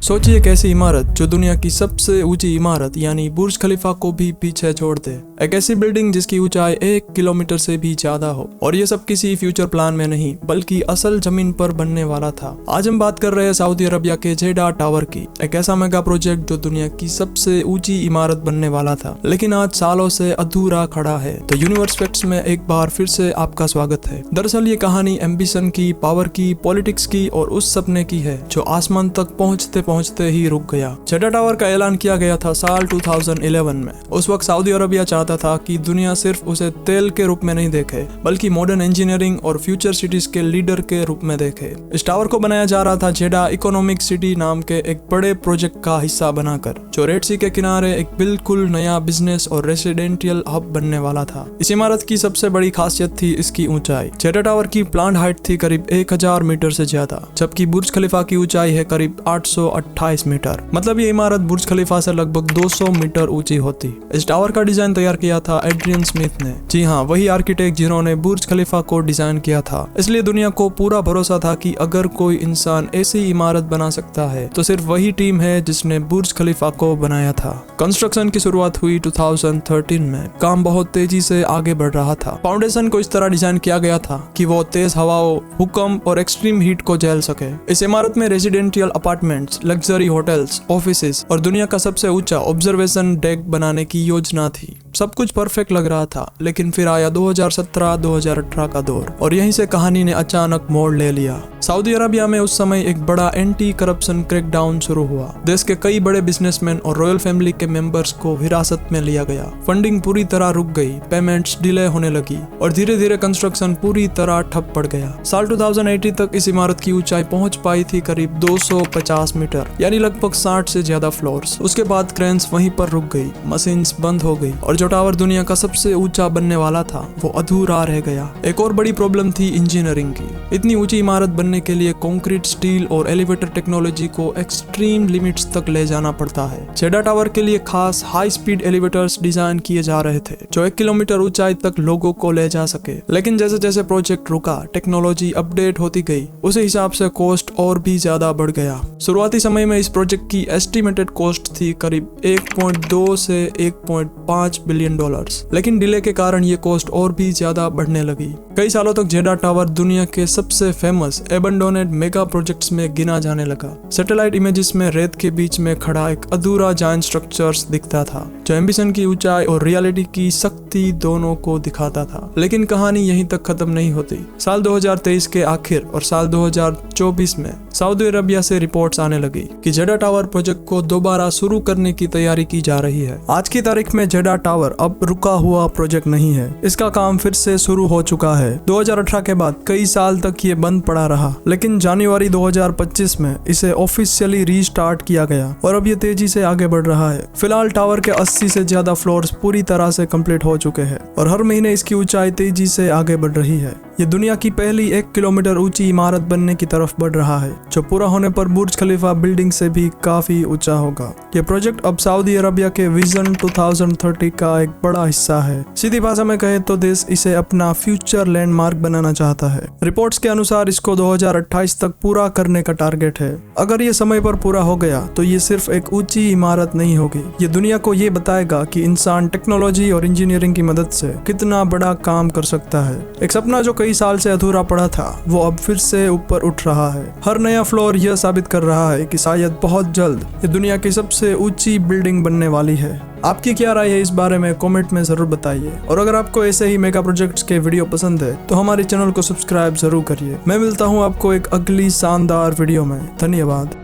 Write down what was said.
सोचिए एक ऐसी इमारत जो दुनिया की सबसे ऊंची इमारत यानी बुर्ज खलीफा को भी पीछे छोड़ दे। एक ऐसी बिल्डिंग जिसकी ऊंचाई 1 किलोमीटर से भी ज्यादा हो। और ये सब किसी फ्यूचर प्लान में नहीं बल्कि असल जमीन पर बनने वाला था। आज हम बात कर रहे हैं सऊदी अरबिया के जेडा टावर की, एक ऐसा मेगा प्रोजेक्ट जो दुनिया की सबसे ऊंची इमारत बनने वाला था लेकिन आज सालों से अधूरा खड़ा है। तो यूनिवर्स फैक्ट्स में एक बार फिर से आपका स्वागत है। दरअसल ये कहानी एम्बिशन की, पावर की, पॉलिटिक्स की और उस सपने की है जो आसमान तक पहुंचते ही रुक गया। जेडा टावर का ऐलान किया गया था साल 2011 में। उस वक्त सऊदी अरबिया चाहता था कि दुनिया सिर्फ उसे तेल के रूप में नहीं देखे बल्कि मॉडर्न इंजीनियरिंग और फ्यूचर सिटीज के लीडर के रूप में देखे। इस टावर को बनाया जा रहा था जेडा इकोनॉमिक सिटी नाम के एक बड़े प्रोजेक्ट का हिस्सा बनाकर, जो रेड सी के किनारे एक बिल्कुल नया बिजनेस और रेसिडेंशियल हब बनने वाला था। इस इमारत की सबसे बड़ी खासियत थी इसकी ऊंचाई। जेडा टावर की प्लांट हाइट थी करीब 1000 मीटर से ज्यादा, जबकि बुर्ज खलीफा की ऊंचाई है करीब 828 मीटर। मतलब ये इमारत बुर्ज खलीफा से लगभग 200 मीटर ऊंची होती। इस टावर का डिजाइन तैयार किया था एड्रियन स्मिथ ने। जी हाँ, वही आर्किटेक्ट जिन्होंने बुर्ज खलीफा को डिजाइन किया था। इसलिए दुनिया को पूरा भरोसा था कि अगर कोई इंसान ऐसी इमारत बना सकता है तो सिर्फ वही टीम है जिसने बुर्ज खलीफा को बनाया था। कंस्ट्रक्शन की शुरुआत हुई 2013 में। काम बहुत तेजी से आगे बढ़ रहा था। फाउंडेशन को इस तरह डिजाइन किया गया था कि वो तेज हवाओं, भूकंप और एक्सट्रीम हीट को झेल सके। इस इमारत में residential apartments, luxury hotels, offices और दुनिया का सबसे ऊंचा ऑब्जर्वेशन डेक बनाने की योजना थी। सब कुछ परफेक्ट लग रहा था, लेकिन फिर आया 2017-2018 का दौर और यहीं से कहानी ने अचानक मोड़ ले लिया। सऊदी अरबिया में उस समय एक बड़ा एंटी करप्शन क्रैकडाउन शुरू हुआ। देश के कई बड़े बिजनेसमैन और रॉयल फैमिली के मेंबर्स को हिरासत में लिया गया। फंडिंग पूरी तरह रुक गई, पेमेंट्स डिले होने लगी और धीरे धीरे कंस्ट्रक्शन पूरी तरह ठप पड़ गया। साल 2018 तक इस इमारत की ऊंचाई पहुंच पाई थी करीब 250 मीटर, यानी लगभग 60 से ज्यादा फ्लोर्स। उसके बाद क्रेन्स वहीं पर रुक गई, मशीन्स बंद हो गई और जो टावर दुनिया का सबसे ऊंचा बनने वाला था वो अधूरा रह गया। एक और बड़ी प्रॉब्लम थी इंजीनियरिंग की। इतनी ऊंची इमारत बनने के लिए कंक्रीट, स्टील और एलिवेटर टेक्नोलॉजी को एक्सट्रीम लिमिट्स तक ले जाना पड़ता है। जेडा टावर के लिए खास हाई स्पीड एलिवेटर्स डिजाइन किए जा रहे थे जो 1 किलोमीटर ऊंचाई तक लोगों को ले जा सके। लेकिन जैसे जैसे प्रोजेक्ट रुका, टेक्नोलॉजी अपडेट होती गई, उसी हिसाब से कॉस्ट और भी ज्यादा बढ़ गया। शुरुआती समय में इस प्रोजेक्ट की एस्टिमेटेड कॉस्ट थी करीब 1.2 से 1.5 बिलियन डॉलर्स, लेकिन डिले के कारण ये कॉस्ट और भी ज्यादा बढ़ने लगी। कई सालों तक जेडा टावर दुनिया के सबसे फेमस एबंडोनेड मेगा प्रोजेक्ट्स में गिना जाने लगा। सैटेलाइट इमेजेस में रेत के बीच में खड़ा एक अधूरा जायंट स्ट्रक्चर्स दिखता था जो एम्बिशन की ऊंचाई और रियलिटी की शक्ति दोनों को दिखाता था। लेकिन कहानी यहीं तक खत्म नहीं होती। साल 2023 के आखिर और साल 2024 में सऊदी अरबिया से रिपोर्ट्स आने लगी कि जेडा टावर प्रोजेक्ट को दोबारा शुरू करने की तैयारी की जा रही है। आज की तारीख में जेडा टावर अब रुका हुआ प्रोजेक्ट नहीं है, इसका काम फिर से शुरू हो चुका है। 2018 के बाद कई साल तक ये बंद पड़ा रहा, लेकिन जनवरी 2025 में इसे ऑफिशियली रीस्टार्ट किया गया और अब ये तेजी से आगे बढ़ रहा है। फिलहाल टावर के 80 से ज्यादा फ्लोर्स पूरी तरह से कंप्लीट हो चुके हैं और हर महीने इसकी ऊंचाई तेजी से आगे बढ़ रही है। ये दुनिया की पहली 1 किलोमीटर ऊंची इमारत बनने की तरफ बढ़ रहा है, जो पूरा होने पर बुर्ज खलीफा बिल्डिंग से भी काफी ऊंचा होगा। ये प्रोजेक्ट अब सऊदी अरबिया के विजन 2030 का एक बड़ा हिस्सा है। सीधी भाषा में कहे तो देश इसे अपना फ्यूचर लैंडमार्क बनाना चाहता है। रिपोर्ट्स के अनुसार इसको 2028 तक पूरा करने का टारगेट है। अगर ये समय पर पूरा हो गया तो ये सिर्फ एक ऊंची इमारत नहीं होगी, ये दुनिया को ये बताएगा कि इंसान टेक्नोलॉजी और इंजीनियरिंग की मदद से कितना बड़ा काम कर सकता है। एक सपना जो कई साल से अधूरा पड़ा था वो अब फिर से ऊपर उठ रहा है। हर नया फ्लोर यह साबित कर रहा है कि शायद बहुत जल्द ये दुनिया की सबसे ऊंची बिल्डिंग बनने वाली है। आपकी क्या राय है इस बारे में कमेंट में जरूर बताइए। और अगर आपको ऐसे ही मेगा प्रोजेक्ट्स के वीडियो पसंद है तो हमारे चैनल को सब्सक्राइब जरूर करिए। मैं मिलता हूँ आपको एक अगली शानदार वीडियो में। धन्यवाद।